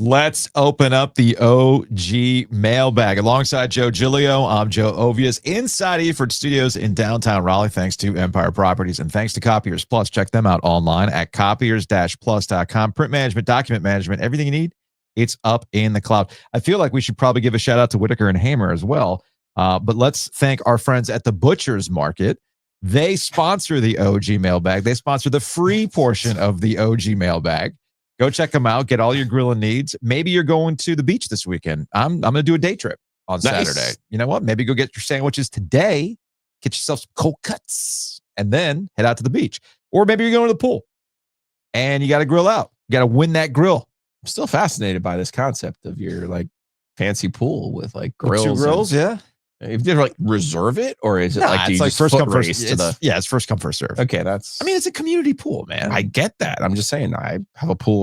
Let's open up the OG mailbag. Alongside Joe Giglio, I'm Joe Ovies inside Eford Studios in downtown Raleigh, thanks to Empire Properties and thanks to Copiers Plus. Check them out online at copiers-plus.com. Print management, document management, everything you need, it's up in the cloud. I feel like we should probably give a shout out to Whitaker and Hamer as well. But let's thank our friends at the Butcher's Market. They sponsor the OG mailbag. They sponsor the free portion of the OG mailbag. Go check them out. Get all your grilling needs. Maybe you're going to the beach this weekend. I'm going to do a day trip on Saturday. You know what? Maybe go get your sandwiches today. Get yourself some cold cuts and then head out to the beach. Or maybe you're going to the pool and you got to grill out. You got to win that grill. I'm still fascinated by this concept of your like fancy pool with like grills. With 2 grills, yeah. If you like reserve it, or is it like, it's like first come first? It's first come first serve. Okay, it's a community pool, man. I get that. I'm just saying, I have a pool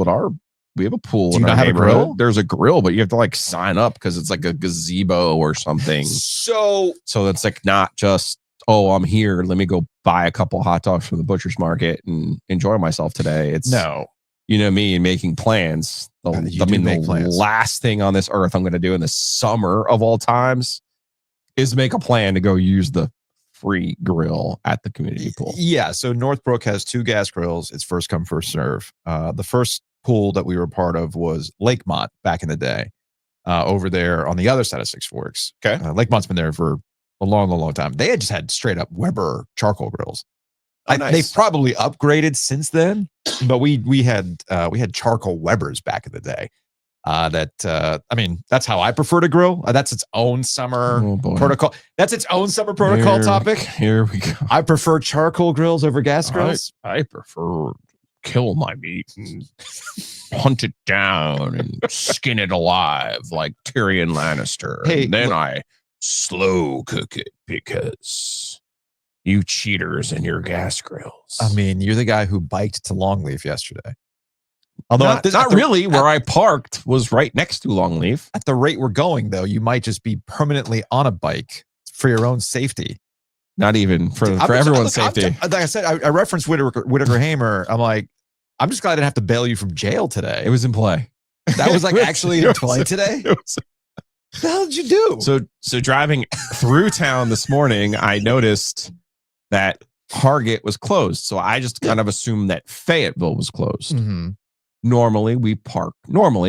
we have a pool. Do you not have a grill? There's a grill, but you have to like sign up because it's like a gazebo or something. So it's like not just, oh, I'm here. Let me go buy a couple hot dogs from the butcher's market and enjoy myself today. It's you know me and making plans. The last thing on this earth I'm going to do in the summer of all times is make a plan to go use the free grill at the community pool. Yeah, so Northbrook has 2 gas grills. It's first come, first serve. The first pool that we were part of was Lakemont back in the day, over there on the other side of Six Forks. Okay. Lakemont's been there for a long, long, long time. They had just had straight up Weber charcoal grills. Nice. They've probably upgraded since then, but we had charcoal Webers back in the day. That's how I prefer to grill. That's its own summer protocol. That's its own summer protocol topic. Here we go. I prefer charcoal grills over gas grills. I prefer kill my meat and hunt it down and skin it alive like Tyrion Lannister. Hey, and then I slow cook it because you cheaters and your gas grills. I mean, you're the guy who biked to Longleaf yesterday. Although not really. Where I parked was right next to Longleaf. At the rate we're going, though, you might just be permanently on a bike for your own safety. Not even for everyone's safety. Like I said, I referenced Whitaker Hamer. I'm like, I'm just glad I didn't have to bail you from jail today. It was in play. That was like actually in play today? What the hell did you do? So driving through town this morning, I noticed that Hargett was closed. So I just kind of assumed that Fayetteville was closed. Mm-hmm. Normally,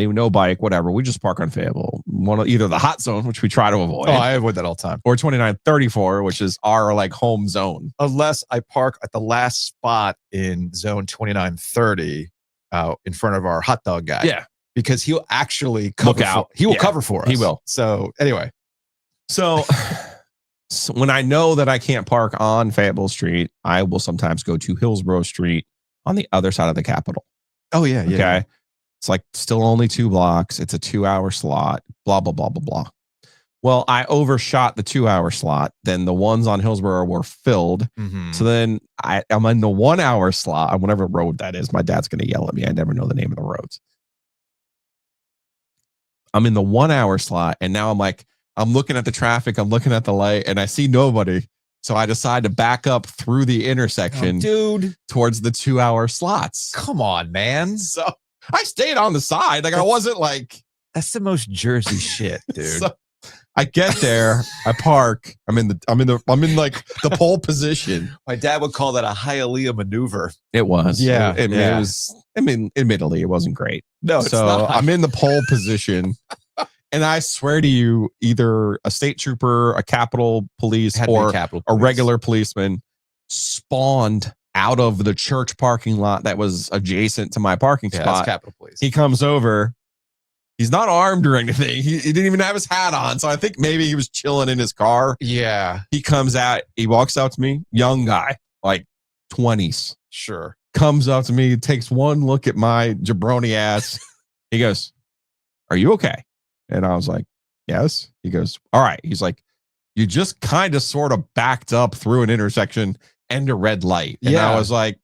no bike, whatever. We just park on Fayetteville. Either the hot zone, which we try to avoid. Oh, I avoid that all the time. Or 2934, which is our like home zone. Unless I park at the last spot in zone 2930 in front of our hot dog guy. Yeah. Because he'll actually cover he will cover for us. He will. So anyway. So when I know that I can't park on Fayetteville Street, I will sometimes go to Hillsborough Street on the other side of the Capitol. Oh, yeah. Okay. It's like still only 2 blocks. It's a 2-hour slot, blah, blah, blah, blah, blah. Well, I overshot the 2-hour slot. Then the ones on Hillsborough were filled. Mm-hmm. So then I'm in the 1-hour slot on whatever road that is. My dad's going to yell at me. I never know the name of the roads. I'm in the 1-hour slot. And now I'm looking at the traffic. I'm looking at the light and I see nobody. So I decide to back up through the intersection, towards the 2-hour slots. Come on, man. So I stayed on the side. Like I wasn't like. That's the most Jersey shit, dude. So I get there, I park. I'm in like the pole position. My dad would call that a Hialeah maneuver. It was. Yeah. It was. Admittedly, it wasn't great. No, it's not. I'm in the pole position. And I swear to you, either a state trooper, a Capitol Police, or a regular policeman spawned out of the church parking lot that was adjacent to my parking spot. That's Capitol Police. He comes over. He's not armed or anything. He didn't even have his hat on. So I think maybe he was chilling in his car. Yeah. He comes out. He walks out to me. Young guy, like 20s. Sure. Comes up to me, takes one look at my jabroni ass. He goes, "Are you okay?" And I was like, "Yes." He goes, "All right." He's like, "You just kind of sort of backed up through an intersection and a red light." And I was like,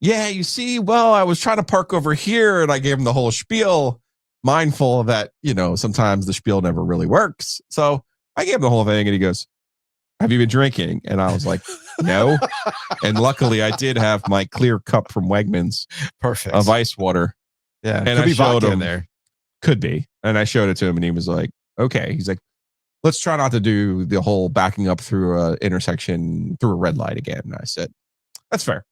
"Yeah, you see, well, I was trying to park over here." And I gave him the whole spiel, mindful that, sometimes the spiel never really works. So I gave him the whole thing and he goes, "Have you been drinking?" And I was like, "No." And luckily I did have my clear cup from Wegmans. Perfect. Of ice water. Yeah. And I showed him there. Could be. And I showed it to him and he was like, okay. He's like, let's try not to do the whole backing up through a intersection through a red light again. And I said, that's fair.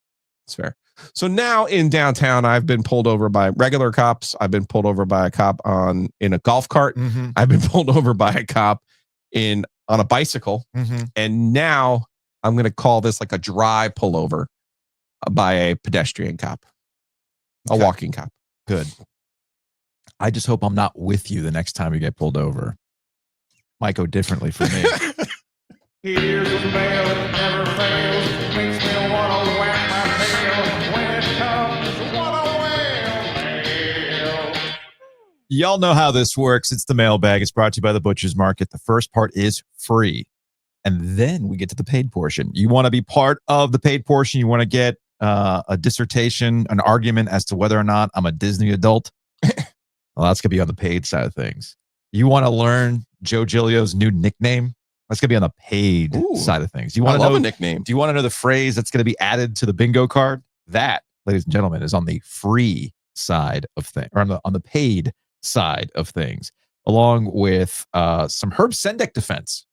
That's fair. So now in downtown, I've been pulled over by regular cops. I've been pulled over by a cop in a golf cart. Mm-hmm. I've been pulled over by a cop on a bicycle. Mm-hmm. And now I'm going to call this like a dry pullover by a pedestrian cop, a walking cop. Good. I just hope I'm not with you the next time you get pulled over. Might go differently for me. Here's a mail that never fails. Makes me want to whack my tail. When it comes, what a whale. Y'all know how this works. It's the mailbag. It's brought to you by the Butcher's Market. The first part is free. And then we get to the paid portion. You want to be part of the paid portion. You want to get a dissertation, an argument as to whether or not I'm a Disney adult. Well, that's going to be on the paid side of things. You want to learn Joe Giglio's new nickname? That's going to be on the paid side of things. You want to know a nickname? Do you want to know the phrase that's going to be added to the bingo card? That, ladies and gentlemen, is on the free side of things, or on the paid side of things, along with some Herb Sendek defense.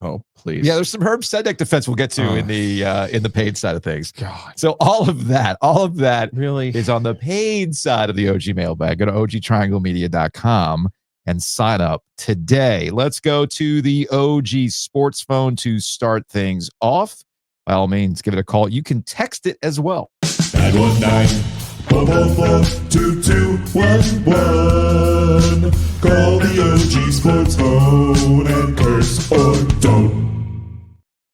Oh, please. Yeah, there's some Herb Sendek defense we'll get to in the paid side of things. God. So all of that Really is on the paid side of the OG mailbag. Go to ogtrianglemedia.com and sign up today. Let's go to the OG sports phone to start things off. By all means, give it a call. You can text it as well. 919-444-2211. Call the OG sports phone and curse or don't.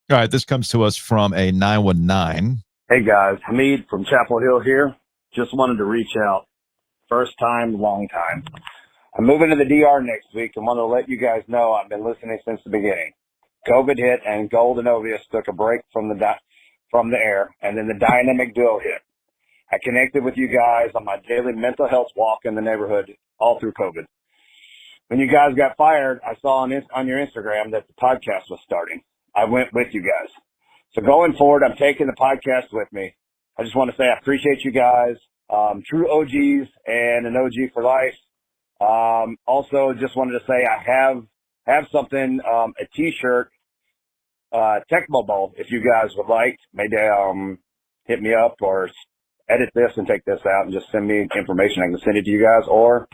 All right, this comes to us from a 919. Hey guys, Hamid from Chapel Hill here. Just wanted to reach out. First time, long time. I'm moving to the DR next week and want to let you guys know I've been listening since the beginning. COVID hit and Gold and Ovies took a break from the air, and then the dynamic duo hit. I connected with you guys on my daily mental health walk in the neighborhood all through COVID. When you guys got fired, I saw on your Instagram that the podcast was starting. I went with you guys. So going forward, I'm taking the podcast with me. I just want to say I appreciate you guys. True OGs and an OG for life. Also, just wanted to say I have something, a T-shirt, Tecmo Bowl, if you guys would like. Maybe hit me up or edit this and take this out and just send me information. I can send it to you guys. Or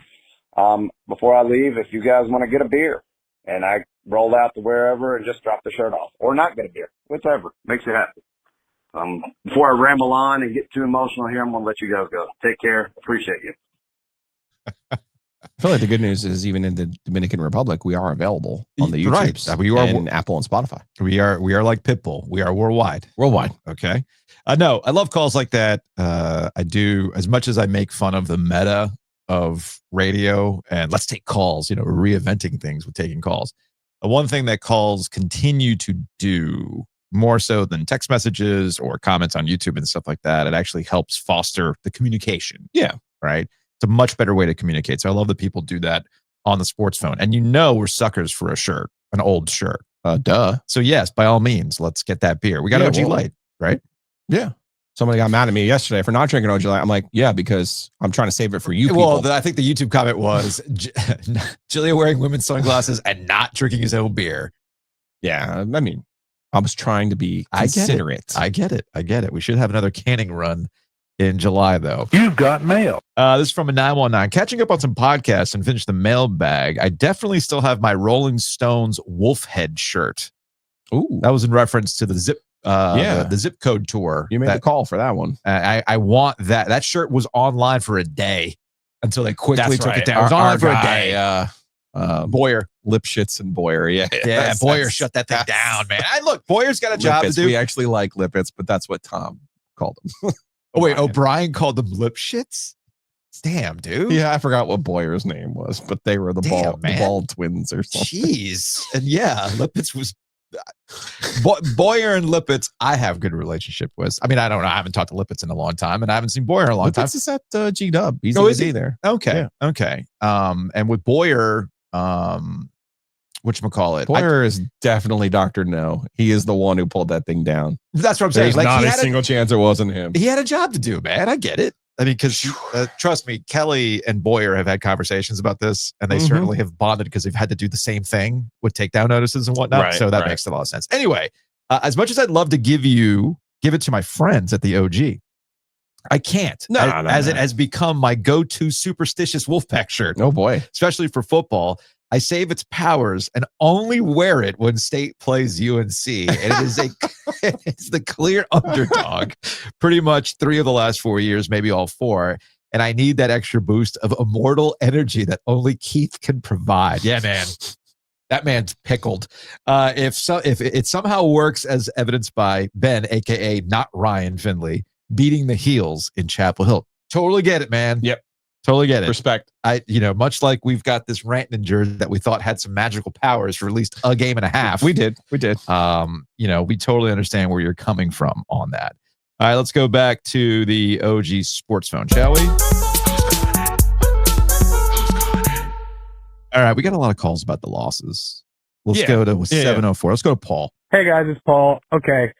before I leave, if you guys want to get a beer and I roll out to wherever and just drop the shirt off, or not get a beer, whichever makes you happy. Before I ramble on and get too emotional here, I'm going to let you guys go. Take care. Appreciate you. I feel like the good news is even in the Dominican Republic, we are available on the YouTube, Right. We are and Apple and Spotify. We are like Pitbull. We are worldwide. Okay. No, I love calls like that. I do, as much as I make fun of the meta of radio and let's take calls, reinventing things with taking calls. One thing that calls continue to do more so than text messages or comments on YouTube and stuff like that, it actually helps foster the communication. Yeah. Right. It's a much better way to communicate. So I love that people do that on the sports phone. And we're suckers for a shirt, an old shirt. Duh. So yes, by all means, let's get that beer. We got OG Light, right? Yeah. Somebody got mad at me yesterday for not drinking OG Light. I'm like, yeah, because I'm trying to save it for you people. Well, I think the YouTube comment was Giglio wearing women's sunglasses and not drinking his own beer. Yeah. I mean, I was trying to be considerate. I get it. We should have another canning run in July, though. You've got mail. This is from a 919. Catching up on some podcasts and finish the mailbag. I definitely still have my Rolling Stones wolf head shirt. Ooh. That was in reference to the zip the zip code tour. You made the call for that one. I want that. That shirt was online for a day until they quickly took it down. It was online for a day. Boyer. Lipschitz and Boyer. Yeah. Boyer shut that thing down, man. Look, Boyer's got a job to do. We actually like Lippitz, but that's what Tom called him. O'Brien called them Lipschitz? Damn, dude. Yeah, I forgot what Boyer's name was, but they were the bald twins or something. Jeez. And yeah, Lippitz was Boyer and Lippitz, I have good relationship with. I mean, I don't know. I haven't talked to Lippitz in a long time, and I haven't seen Boyer in a long time. Lippitz is at G-Dub. He's is he there. Okay. Yeah. Okay. And with Boyer, whatchamacallit? Boyer is definitely Dr. No. He is the one who pulled that thing down. That's what I'm saying. There's not a single chance it wasn't him. He had a job to do, man. I get it. I mean, because trust me, Kelly and Boyer have had conversations about this, and they Mhm. certainly have bonded because they've had to do the same thing with takedown notices and whatnot. Right, So that right. makes a lot of sense. Anyway, as much as I'd love to give it to my friends at the OG, I can't. No, As it no. has become my go-to superstitious Wolfpack shirt, Oh boy. especially for football. I save its powers and only wear it when State plays UNC. And it is it's the clear underdog pretty much 3 of the last 4 years, maybe all 4. And I need that extra boost of immortal energy that only Keith can provide. Yeah, man. That man's pickled. If it somehow works as evidenced by Ben, aka not Ryan Finley, beating the heels in Chapel Hill. Totally get it, man. Yep. Totally get it. Respect. Much like we've got this Rantanen jersey that we thought had some magical powers for at least a game and a half. We did. We totally understand where you're coming from on that. All right, let's go back to the OG sports phone, shall we? All right, we got a lot of calls about the losses. Let's go to 704. Let's go to Paul. Hey guys, it's Paul. Okay.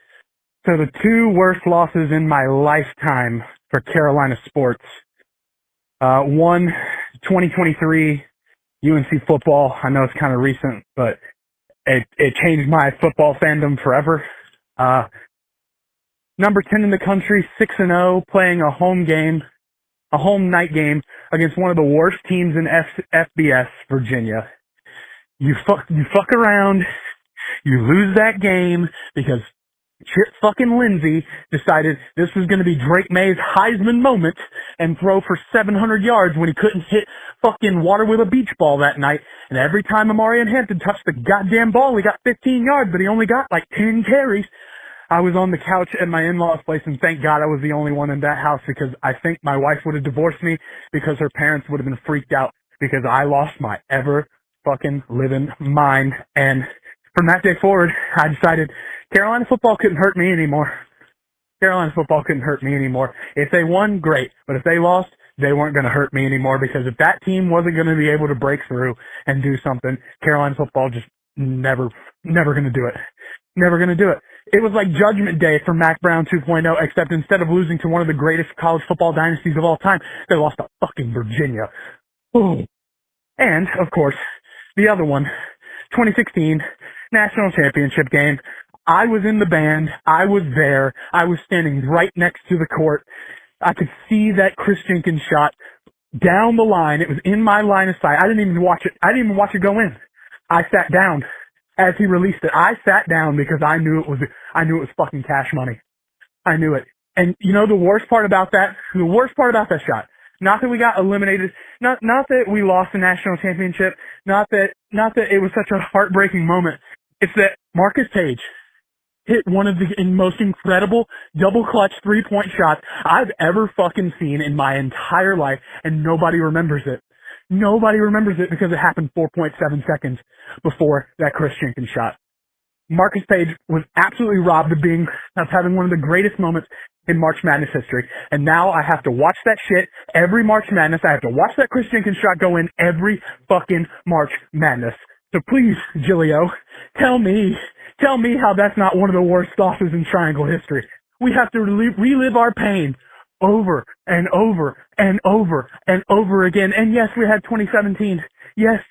So the 2 worst losses in my lifetime for Carolina sports. One, 2023 UNC football. I know it's kind of recent, but it changed my football fandom forever. Number 10 in the country, 6-0, playing a home night game against one of the worst teams in FBS, Virginia. You fuck around, you lose that game because Chip fucking Lindsay decided this was going to be Drake May's Heisman moment and throw for 700 yards when he couldn't hit fucking water with a beach ball that night. And every time Amarian Hampton touched the goddamn ball, he got 15 yards, but he only got like 10 carries. I was on the couch at my in-laws' place, and thank God I was the only one in that house because I think my wife would have divorced me because her parents would have been freaked out because I lost my ever fucking living mind. And from that day forward, I decided Carolina football couldn't hurt me anymore. Carolina football couldn't hurt me anymore. If they won, great. But if they lost, they weren't going to hurt me anymore because if that team wasn't going to be able to break through and do something, Carolina football just never going to do it. Never going to do it. It was like Judgment Day for Mac Brown 2.0, except instead of losing to one of the greatest college football dynasties of all time, they lost to fucking Virginia. Ooh. And, of course, the other one, 2016 national championship game. I was in the band. I was there. I was standing right next to the court. I could see that Chris Jenkins shot down the line. It was in my line of sight. I didn't even watch it. I didn't even watch it go in. I sat down as he released it. I sat down because I knew it was fucking cash money. I knew it. And you know the worst part about that? The worst part about that shot. Not that we got eliminated. Not that we lost the national championship. Not that it was such a heartbreaking moment. It's that Marcus Page hit one of the most incredible double clutch 3-point shots I've ever fucking seen in my entire life, and nobody remembers it. Nobody remembers it because it happened 4.7 seconds before that Chris Jenkins shot. Marcus Page was absolutely robbed of having one of the greatest moments in March Madness history. And now I have to watch that shit every March Madness. I have to watch that Chris Jenkins shot go in every fucking March Madness. So please, Giglio, tell me how that's not one of the worst losses in Triangle history. We have to relive our pain over and over and over and over again. And yes, we had 2017. Yes,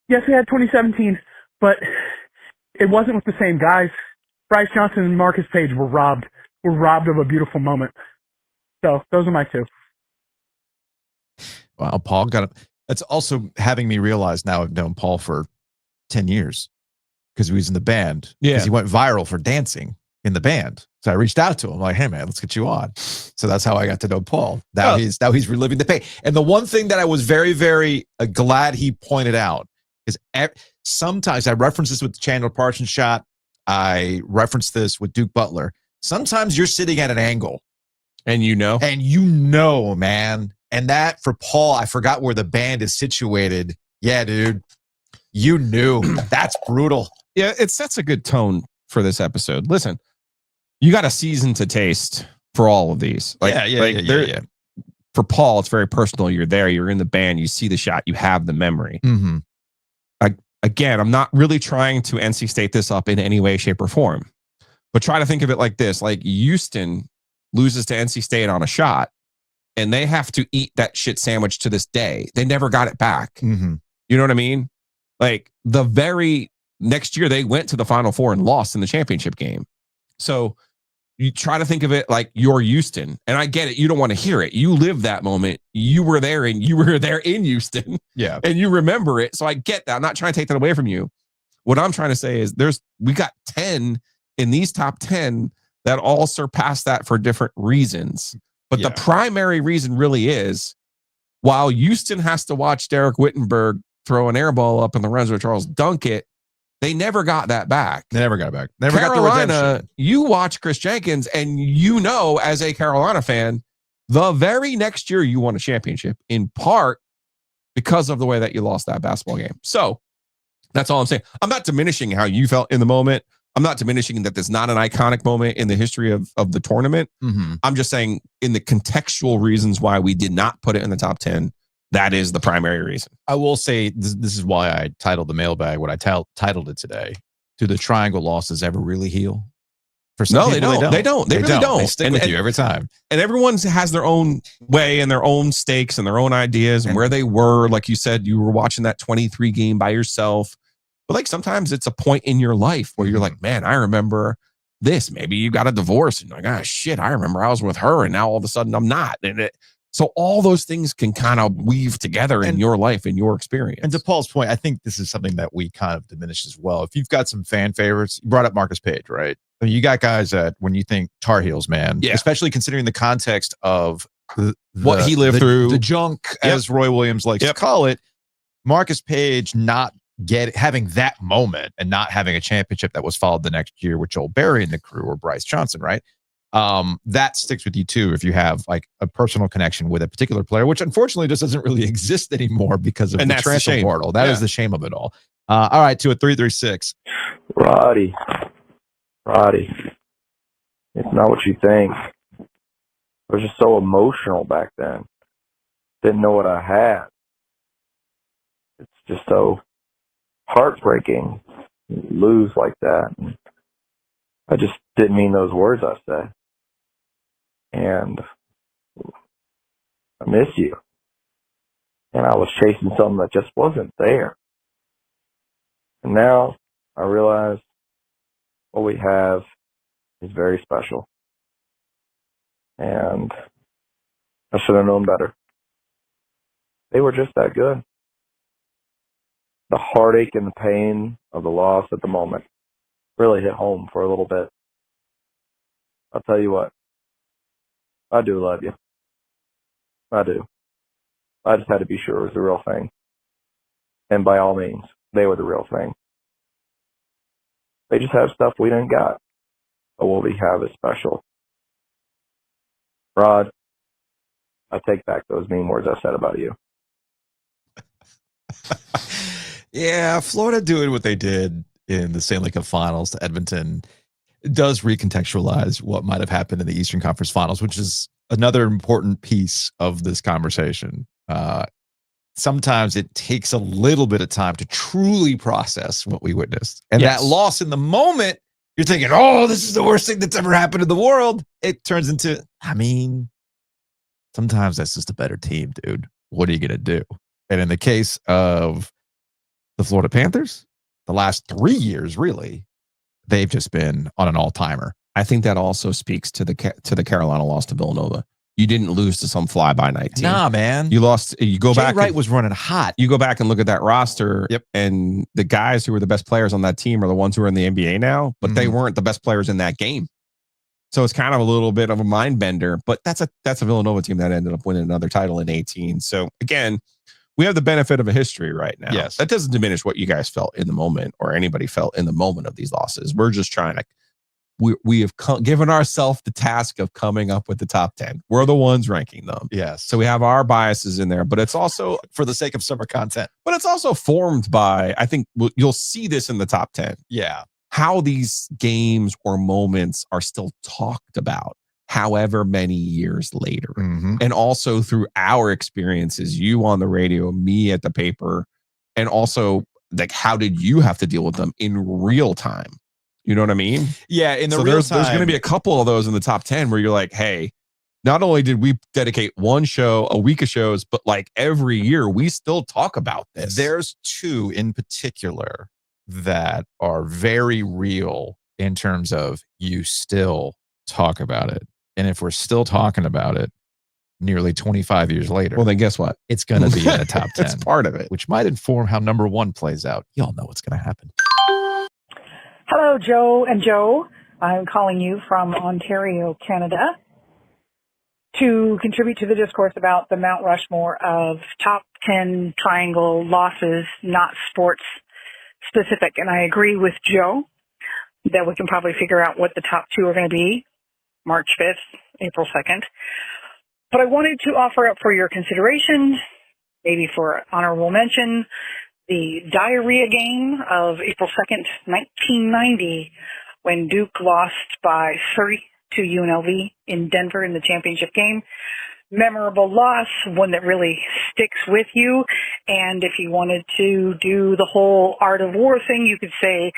we had 2017, but it wasn't with the same guys. Bryce Johnson and Marcus Page were robbed of a beautiful moment. So those are my 2. Wow, Paul got it. That's also having me realize now I've known Paul for 10 years because he was in the band. Yeah. Because he went viral for dancing in the band. So I reached out to him like, hey man, let's get you on. So that's how I got to know Paul. Now he's reliving the pain. And the one thing that I was very, very glad he pointed out is sometimes I reference this with the Chandler Parsons shot. I reference this with Duke Butler. Sometimes you're sitting at an angle. And man. And that for Paul, I forgot where the band is situated. Yeah, dude. You knew. That's brutal. Yeah, it sets a good tone for this episode. Listen, you got a season to taste for all of these. Yeah. For Paul, it's very personal. You're there. You're in the band. You see the shot. You have the memory. Mm-hmm. Again, I'm not really trying to NC State this up in any way, shape, or form. But try to think of it like this. Like Houston loses to NC State on a shot. and they have to eat that shit sandwich to this day. They never got it back. Mm-hmm. You know what I mean? Like the very next year, they went to the Final Four and lost in the championship game. So you try to think of it like you're Houston. And I get it. You don't want to hear it. You lived that moment. You were there and you were there in Houston. Yeah. And you remember it. So I get that. I'm not trying to take that away from you. What I'm trying to say is we got 10 in these top 10 that all surpass that for different reasons. But the primary reason really is while Houston has to watch Derek Whittenberg throw an air ball up and Lorenzo Charles dunk it, they never got that back. They never got it back. Never got the Carolina, redemption. you watch Chris Jenkins and you know, as a Carolina fan, the very next year you won a championship in part because of the way that you lost that basketball game. So that's all I'm saying. I'm not diminishing how you felt in the moment. I'm not diminishing that there's not an iconic moment in the history of the tournament. Mm-hmm. I'm just saying in the contextual reasons why we did not put it in the top 10, that is the primary reason. I will say this is why I titled the mailbag what I titled it today. Do the triangle losses ever really heal? For some people, They don't. They really don't. They stick with you every time. And everyone has their own way and their own stakes and their own ideas and where they were. Like you said, you were watching that 23 game by yourself. But like sometimes it's a point in your life where you're like, man, I remember this. Maybe you got a divorce and you're like, ah, shit, I remember I was with her and now all of a sudden I'm not. So all those things can kind of weave together in your life and your experience. And to Paul's point, I think this is something that we kind of diminish as well. If you've got some fan favorites, you brought up Marcus Page, right? I mean, you got guys that when you think Tar Heels, man, especially considering the context of what he lived through, the junk, as Roy Williams likes to call it, Marcus Page not having that moment and not having a championship that was followed the next year with Joel Berry and the crew or Bryce Johnson, right? That sticks with you too if you have like a personal connection with a particular player, which unfortunately just doesn't really exist anymore because of the transfer portal. That is the shame of it all. All right, to a 336. Roddy, it's not what you think. I was just so emotional back then. Didn't know what I had. It's just so heartbreaking to lose like that. I just didn't mean those words I said. And I miss you. And I was chasing something that just wasn't there. And now I realize what we have is very special. And I should have known better. They were just that good. The heartache and the pain of the loss at the moment really hit home for a little bit. I'll tell you what, I do love you. I do. I just had to be sure it was the real thing. And by all means, they were the real thing. They just have stuff we didn't got. But what we have is special. Rod, I take back those mean words I said about you. Yeah, Florida doing what they did in the Stanley Cup Finals to Edmonton does recontextualize what might have happened in the Eastern Conference Finals, which is another important piece of this conversation. Sometimes it takes a little bit of time to truly process what we witnessed. And that loss in the moment, you're thinking, oh, this is the worst thing that's ever happened in the world. It turns into, I mean, sometimes that's just a better team, dude. What are you going to do? And in the case of the Florida Panthers, the last 3 years, really, they've just been on an all-timer. I think that also speaks to the Carolina loss to Villanova. You didn't lose to some fly-by-night team. Nah, man. You lost. You go back. Wright was running hot. You go back and look at that roster, and the guys who were the best players on that team are the ones who are in the NBA now, but they weren't the best players in that game. So it's kind of a little bit of a mind bender, but that's a Villanova team that ended up winning another title in 2018. So again, we have the benefit of a history right now. Yes. That doesn't diminish what you guys felt in the moment or anybody felt in the moment of these losses. We're just trying to, we have given ourselves the task of coming up with the top 10. We're the ones ranking them. Yes. So we have our biases in there, but it's also for the sake of summer content. But it's also formed by, I think you'll see this in the top 10. Yeah. How these games or moments are still talked about however many years later. And also through our experiences, you on the radio, me at the paper, and also like how did you have to deal with them in real time? You know what I mean? Yeah, in the real there's time. There's going to be a couple of those in the top 10 where you're like, hey, not only did we dedicate one show, a week of shows, but like every year we still talk about this. There's two in particular that are very real in terms of you still talk about it. And if we're still talking about it nearly 25 years later, well, then guess what? it's going to be in the top 10. It's part of it. Which might inform how number one plays out. Y'all know what's going to happen. Hello, Joe and Joe. I'm calling you from Ontario, Canada, to contribute to the discourse about the Mount Rushmore of top 10 triangle losses, not sports specific. And I agree with Joe that we can probably figure out what the top two are going to be, March 5th, April 2nd. But I wanted to offer up for your consideration, maybe for honorable mention, the diarrhea game of April 2nd, 1990, when Duke lost by 30 to UNLV in Denver in the championship game. Memorable loss, one that really sticks with you. And if you wanted to do the whole art of war thing, you could say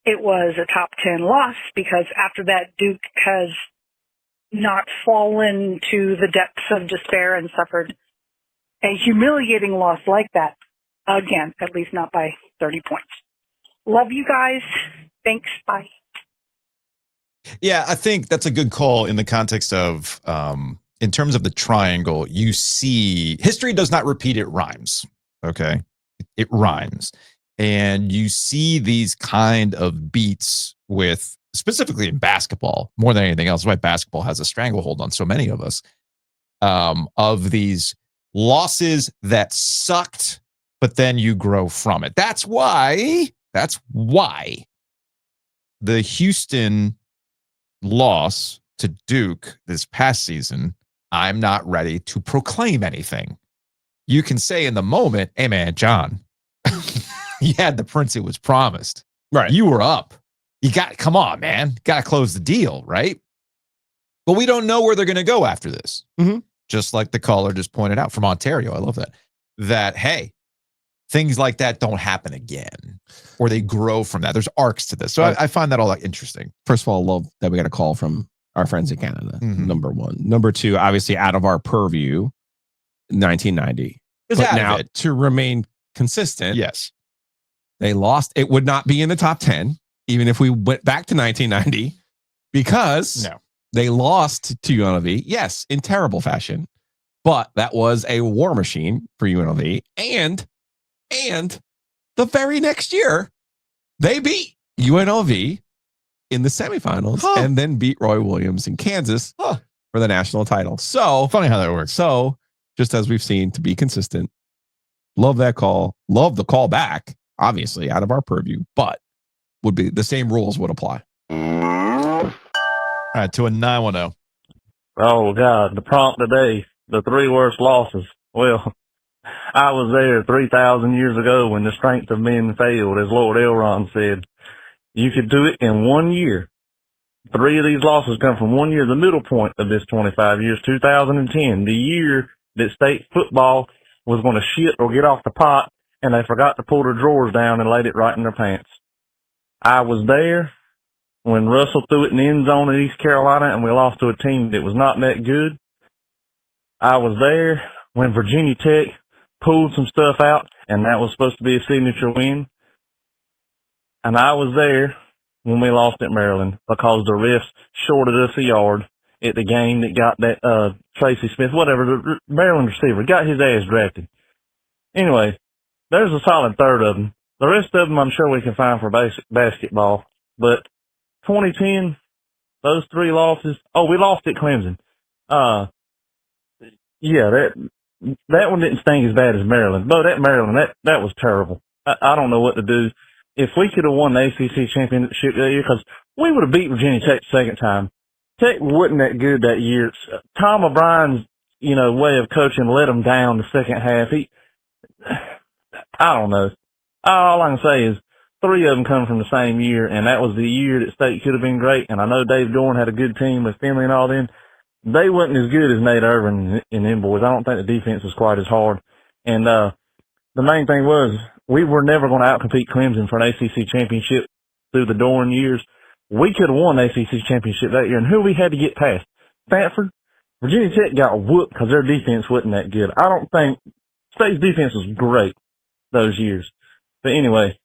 it was a top 10 loss, because after that, Duke has not fallen to the depths of despair and suffered a humiliating loss like that again, at least not by 30 points. Love you guys. Thanks. Bye. Yeah, I think that's a good call in the context of, in terms of the triangle, you see history does not repeat, it rhymes. Okay. It rhymes. And you see these kind of beats with, specifically in basketball, more than anything else, why basketball has a stranglehold on so many of us, of these losses that sucked, but then you grow from it. That's why the Houston loss to Duke this past season, I'm not ready to proclaim anything. You can say in the moment, hey man, John, you had the prince it was promised. Right. You were up. Come on, man. Got to close the deal, right? But we don't know where they're going to go after this. Mm-hmm. Just like the caller just pointed out from Ontario. I love that. That, hey, things like that don't happen again, or they grow from that. There's arcs to this. So I find that all that interesting. First of all, love that we got a call from our friends in Canada. Mhm. Number one. Number two, obviously out of our purview, 1990. It's But out of now it. to remain consistent, Yes. they lost. It would not be in the top 10, even if we went back to 1990, because No. they lost to UNLV. Yes, in terrible fashion, but that was a war machine for UNLV. And the very next year, they beat UNLV in the semifinals and then beat Roy Williams in Kansas for the national title. So Funny how that works. So just as we've seen, to be consistent, love that call, love the call back, obviously out of our purview, but would be the same rules would apply. All right, to a 910. Oh, God, the prompt today, the three worst losses. Well, I was there 3,000 years ago when the strength of men failed, as Lord Elrond said. You could do it in 1 year. Three of these losses come from 1 year, the middle point of this 25 years, 2010, the year that state football was going to shit or get off the pot, and they forgot to pull their drawers down and laid it right in their pants. I was there when Russell threw it in the end zone in East Carolina and we lost to a team that was not that good. I was there when Virginia Tech pulled some stuff out and that was supposed to be a signature win. And I was there when we lost at Maryland because the refs shorted us a yard at the game that got that Tracy Smith, whatever, the Maryland receiver, got his ass drafted. Anyway, there's a solid third of them. The rest of them I'm sure we can find for basketball. But 2010, those three losses. Oh, we lost at Clemson. Yeah, that one didn't sting as bad as Maryland. But at Maryland, that was terrible. I don't know what to do. If we could have won the ACC championship that year, because we would have beat Virginia Tech the second time. Tech wasn't that good that year. Tom O'Brien's, way of coaching let them down the second half. I don't know. All I can say is three of them come from the same year, and that was the year that state could have been great. And I know Dave Dorn had a good team with Finley and all them. They wasn't as good as Nate Irvin and them boys. I don't think the defense was quite as hard. And the main thing was we were never going to outcompete Clemson for an ACC championship through the Dorn years. We could have won the ACC championship that year, and who we had to get past? Stanford, Virginia Tech got whooped because their defense wasn't that good. I don't think State's defense was great those years. But anyway,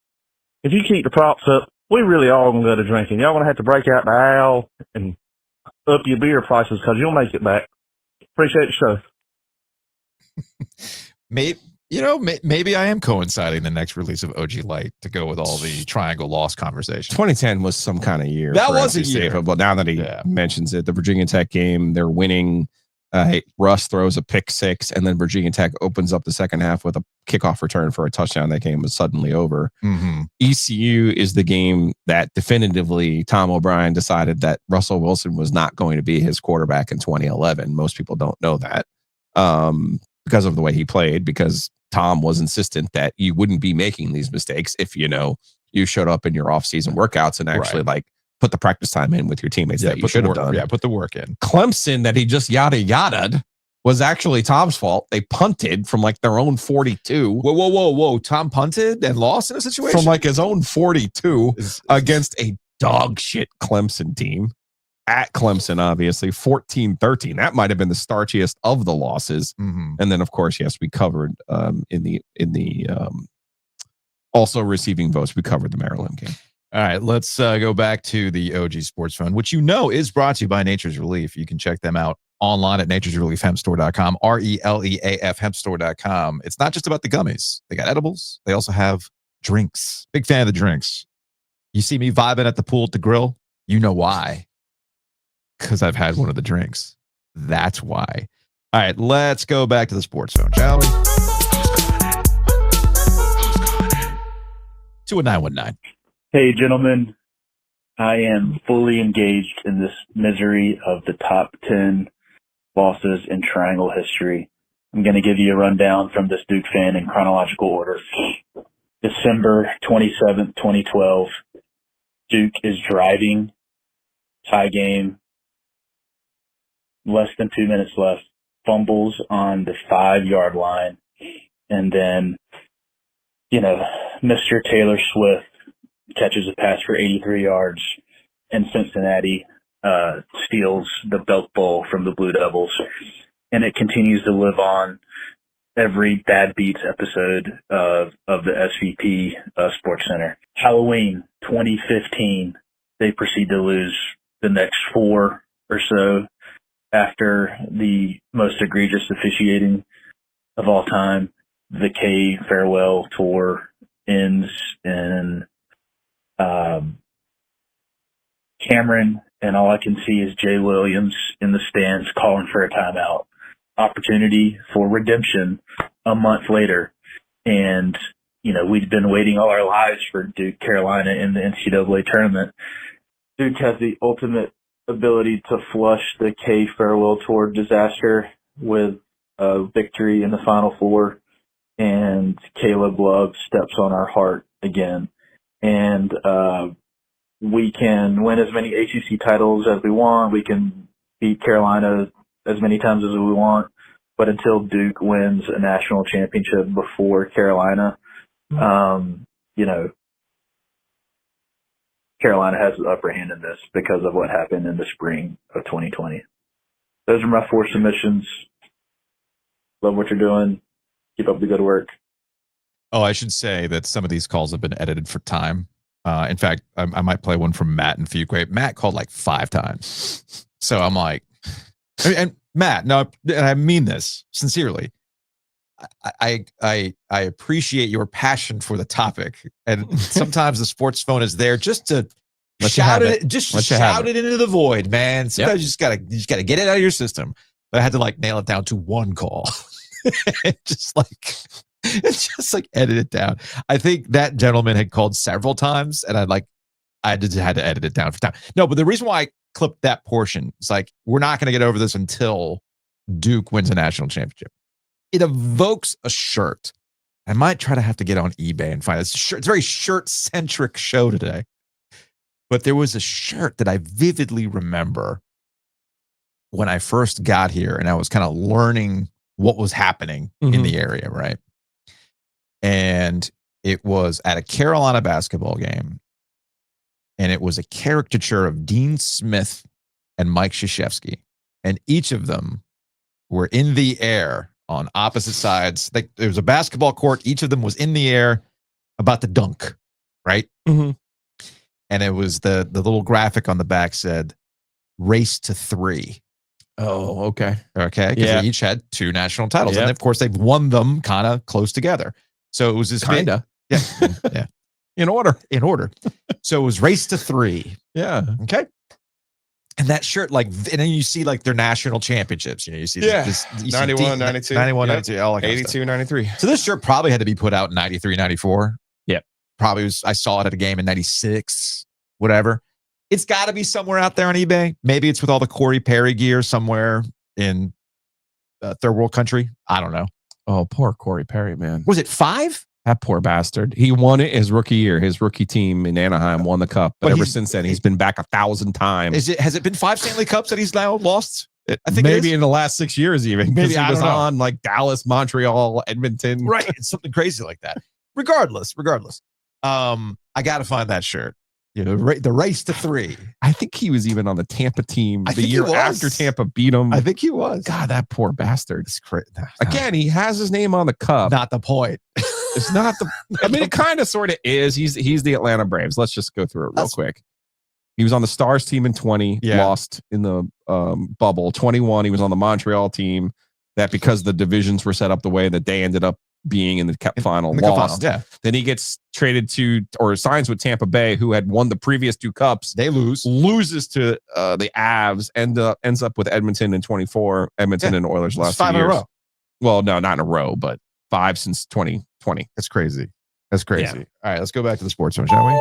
if you keep the props up, we really all going to go to drinking. Y'all going to have to break out the owl and up your beer prices because you'll make it back. Appreciate the show. Maybe I am coinciding the next release of OG Light to go with all the triangle loss conversation. 2010 was some kind of year. That for was a NC year. State, but now that he mentions it, the Virginia Tech game, they're winning. Russ throws a pick six, and then Virginia Tech opens up the second half with a kickoff return for a touchdown. That game was suddenly over. Mm-hmm. ECU is the game that definitively Tom O'Brien decided that Russell Wilson was not going to be his quarterback in 2011. Most people don't know that because of the way he played, because Tom was insistent that you wouldn't be making these mistakes if, you showed up in your off-season workouts and actually put the practice time in with your teammates that you should have done. Yeah, put the work in. Clemson, that he just yada-yada'd, was actually Tom's fault. They punted from their own 42. Whoa. Tom punted and lost in a situation? From his own 42 against a dog shit Clemson team. At Clemson, obviously, 14-13. That might have been the starchiest of the losses. Mm-hmm. And then, of course, yes, we covered in the also receiving votes, we covered the Maryland game. All right, let's go back to the OG Sports Phone, which is brought to you by Nature's Relief. You can check them out online at naturesreliefhempstore.com, RELEAF hempstore.com. It's not just about the gummies. They got edibles. They also have drinks. Big fan of the drinks. You see me vibing at the pool at the grill? You know why. Because I've had one of the drinks. That's why. All right, let's go back to the Sports Phone, shall we? 21919. Hey, gentlemen. I am fully engaged in this misery of the top 10 losses in Triangle history. I'm going to give you a rundown from this Duke fan in chronological order. December 27th, 2012. Duke is driving. Tie game. Less than 2 minutes left. Fumbles on the 5-yard line. And then, Mr. Taylor Swift catches a pass for 83 yards, and Cincinnati steals the Belk Bowl from the Blue Devils. And it continues to live on every Bad Beats episode of the SVP Sports Center. Halloween 2015, they proceed to lose the next 4 or so after the most egregious officiating of all time. The K farewell tour ends in Cameron, and all I can see is Jay Williams in the stands calling for a timeout. Opportunity for redemption a month later. And, we'd been waiting all our lives for Duke Carolina in the NCAA tournament. Duke has the ultimate ability to flush the K farewell tour disaster with a victory in the Final Four, and Caleb Love steps on our heart again. And we can win as many ACC titles as we want. We can beat Carolina as many times as we want. But until Duke wins a national championship before Carolina, Carolina has the upper hand in this because of what happened in the spring of 2020. Those are my 4 submissions. Love what you're doing. Keep up the good work. Oh, I should say that some of these calls have been edited for time. In fact, I might play one from Matt and Fuquay. Matt called 5 times. So I'm like, and Matt, no, and I mean this sincerely. I appreciate your passion for the topic, and sometimes the Sports Phone is there just to shout it, shout it into the void, man. Sometimes you just gotta get it out of your system. But I had to nail it down to one call, just edit it down. I think that gentleman had called several times, and I had to edit it down for time. No, but the reason why I clipped that portion is we're not going to get over this until Duke wins a national championship. It evokes a shirt. I might have to get on eBay and find this shirt. It's a very shirt-centric show today. But there was a shirt that I vividly remember when I first got here, and I was kind of learning what was happening in the area, right? And it was at a Carolina basketball game, and it was a caricature of Dean Smith and Mike Krzyzewski, and each of them were in the air on opposite sides. There was a basketball court. Each of them was in the air about to dunk, right? Mhm. And it was the little graphic on the back said, race to 3. Oh, okay. Okay. Because Yeah. they each had 2 national titles. Yep. And of course, they've won them kind of close together. So it was this big- Kinda. Yeah. Yeah. In order. In order. So it was race to 3. Yeah. Okay. And that shirt, like, and then you see like their national championships. You know, you see Yeah. this you see 91, 92. 91, Yep. 92, all that kind of stuff. 82, 93. So this shirt probably had to be put out in 93, 94. Yep. Probably was, I saw it at a game in 96, whatever. It's got to be somewhere out there on eBay. Maybe it's with all the Corey Perry gear somewhere in third world country. I don't know. Oh, poor Corey Perry, man. Was it 5? That poor bastard. He won it his rookie year. His rookie team in Anaheim won the cup. But ever since then, he's been back 1,000 times. Has it been 5 Stanley Cups that he's now lost? I think maybe in the last 6 years, even. Maybe he was on like Dallas, Montreal, Edmonton. Right. It's something crazy like that. Regardless. I got to find that shirt. You know, the race to 3. I think he was even on the Tampa team the year he was. after Tampa beat him. I think he was. God, that poor bastard. It's crazy. Again, he has his name on the cup. Not the point. It's not the. I mean, it kind of sort of is. He's the Atlanta Braves. Let's just go through it real quick. He was on the Stars team in 20, lost in the bubble. 21, he was on the Montreal team. That because the divisions were set up the way that they ended up being in the cup final, lost. Yeah. Then he gets traded to or signs with Tampa Bay, who had won the previous 2 cups. They loses to the Avs, ends up with Edmonton in 24. Edmonton and Oilers last 5 2 in a years. row. Well, no, not in a row, but 5 since 2020. That's crazy. That's crazy. Yeah. All right, let's go back to the sports one, shall we?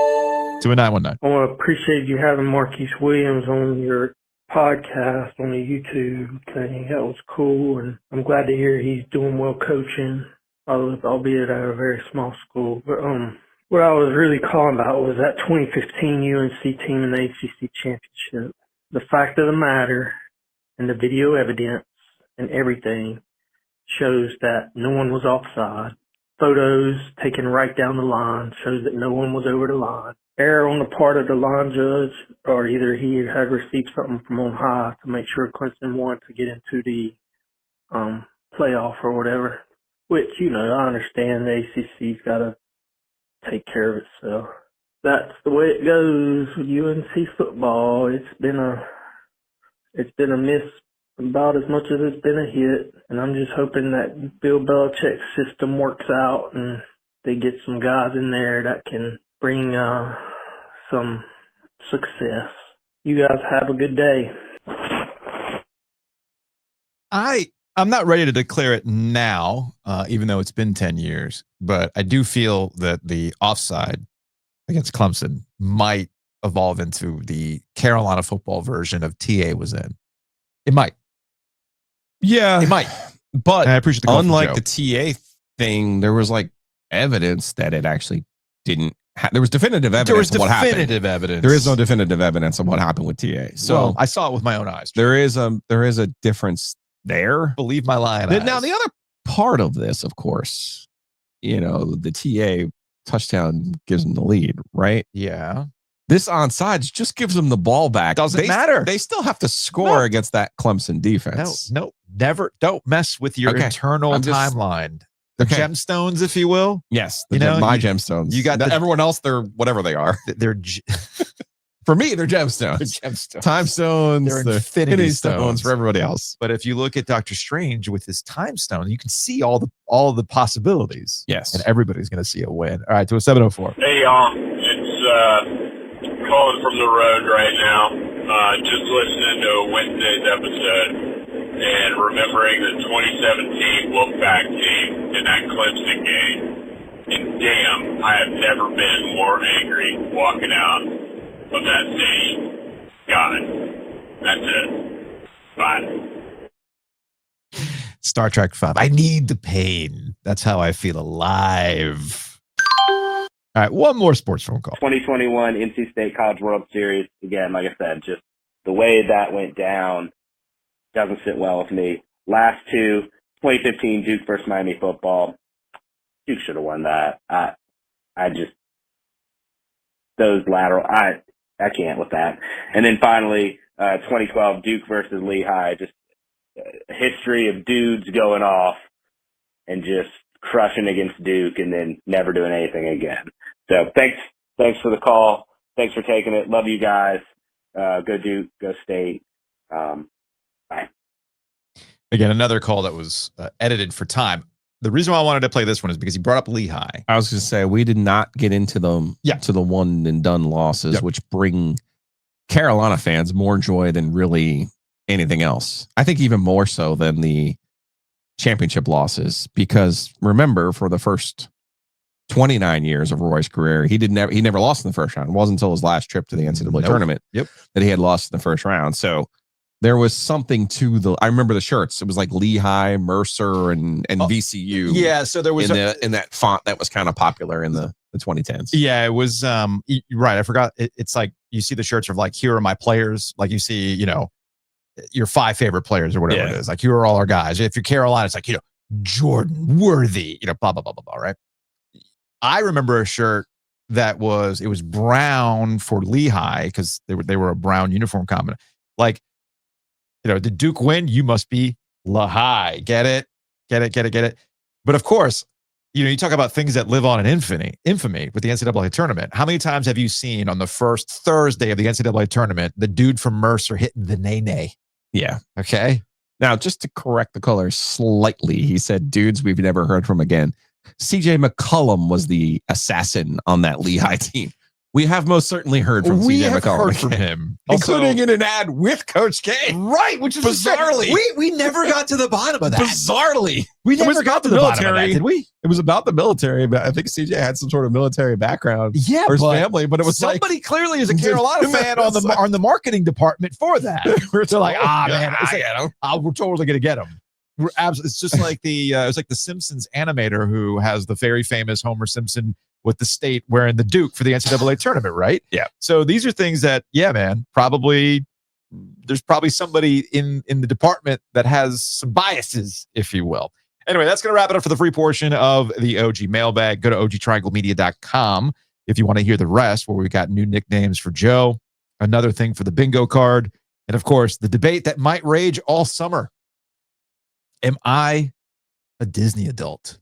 To a 919. I want to appreciate you having Marquise Williams on your podcast on the YouTube thing. That was cool, and I'm glad to hear he's doing well coaching, albeit at a very small school. But what I was really calling about was that 2015 UNC team in the ACC championship. The fact of the matter, and the video evidence and everything shows that no one was offside. Photos taken right down the line shows that no one was over the line. Error on the part of the line judge, or either he had received something from on high to make sure Clemson won to get into the playoff or whatever. Which, you know, I understand the ACC's got to take care of itself. That's the way it goes with UNC football. It's been a miss about as much as it's been a hit, and I'm just hoping that Bill Belichick's system works out and they get some guys in there that can bring some success. You guys have a good day. I'm not ready to declare it now, even though it's been 10 years, but I do feel that the offside against Clemson might evolve into the Carolina football version of TA was in. It might. Yeah, it might. But and I appreciate the call from unlike Joe. the TA thing, there was like evidence that it actually didn't. There was definitive evidence of what happened. Definitive evidence. There is no definitive evidence of what happened with TA. So well, I saw it with my own eyes. There is a difference there. Believe my lying eyes. Now the other part of this, of course, you know, the TA touchdown gives them the lead, right? Yeah. This onside just gives them the ball back. Doesn't matter. They still have to score against that Clemson defense. No, never. Don't mess with your internal timeline. The gemstones, if you will. Yes, my gemstones. You got everyone else. They're whatever they are. They're for me. They're gemstones. They're gemstones. Time stones. They're infinity stones for everybody else. But if you look at Doctor Strange with his time stone, you can see all the possibilities. Yes, and everybody's going to see a win. All right, to a 704. Hey y'all, it's calling from the road right now. Just listening to Wednesday's episode. And remembering the 2017 look-back team in that Clemson game. And damn, I have never been more angry walking out of that stadium. God, that's it. Bye. Star Trek 5. I need the pain. That's how I feel alive. All right, one more sports phone call. 2021 NC State College World Series. Again, like I said, just the way that went down doesn't sit well with me. Last two, 2015 Duke versus Miami football. Duke should have won that. I just, those lateral, I can't with that. And then finally, 2012 Duke versus Lehigh. Just, history of dudes going off and just crushing against Duke and then never doing anything again. So thanks for the call. Thanks for taking it. Love you guys. Go Duke, go State. Bye. Again, another call that was edited for time. The reason why I wanted to play this one is because he brought up Lehigh. I was going to say, we did not get into them to the one and done losses, which bring Carolina fans more joy than really anything else. I think even more so than the championship losses, because remember, for the first 29 years of Roy's career, he never lost in the first round. It wasn't until his last trip to the NCAA tournament that he had lost in the first round. So there was something to I remember the shirts. It was like Lehigh, Mercer, and VCU. Yeah, so there was in that font that was kind of popular in the 2010s. Yeah, it was right. I forgot. It's like you see the shirts of like, here are my players. Like you see, your 5 favorite players or whatever it is. Like, here are all our guys. If you're Carolina, it's like, Jordan, Worthy, blah, blah, blah, blah, blah, right? I remember a shirt that was brown for Lehigh because they were a brown uniform combination. Like, did Duke win? You must be Lehigh. Get it? But of course, you talk about things that live on in infamy with the NCAA tournament. How many times have you seen on the first Thursday of the NCAA tournament, the dude from Mercer hitting the nay-nay? Yeah. Okay. Now, just to correct the color slightly, he said, dudes we've never heard from again. CJ McCollum was the assassin on that Lehigh team. We have most certainly heard from CJ McCollum. Heard from him. Including in an ad with Coach K. Right, which is bizarrely. We never got to the bottom of that. Bizarrely. We never got to the bottom of that, did we? It was about the military, but I think CJ had some sort of military background. Yeah, or his family, but it was somebody clearly is a Carolina fan on the marketing department for that. They're like, man, we're totally gonna get him. It's just like it's like the Simpsons animator who has the very famous Homer Simpson with the state wearing the Duke for the NCAA tournament, right? Yeah. So these are things that, man, there's probably somebody in the department that has some biases, if you will. Anyway, that's going to wrap it up for the free portion of the OG mailbag. Go to ogtrianglemedia.com if you want to hear the rest, where we got new nicknames for Joe, another thing for the bingo card, and of course, the debate that might rage all summer. Am I a Disney adult?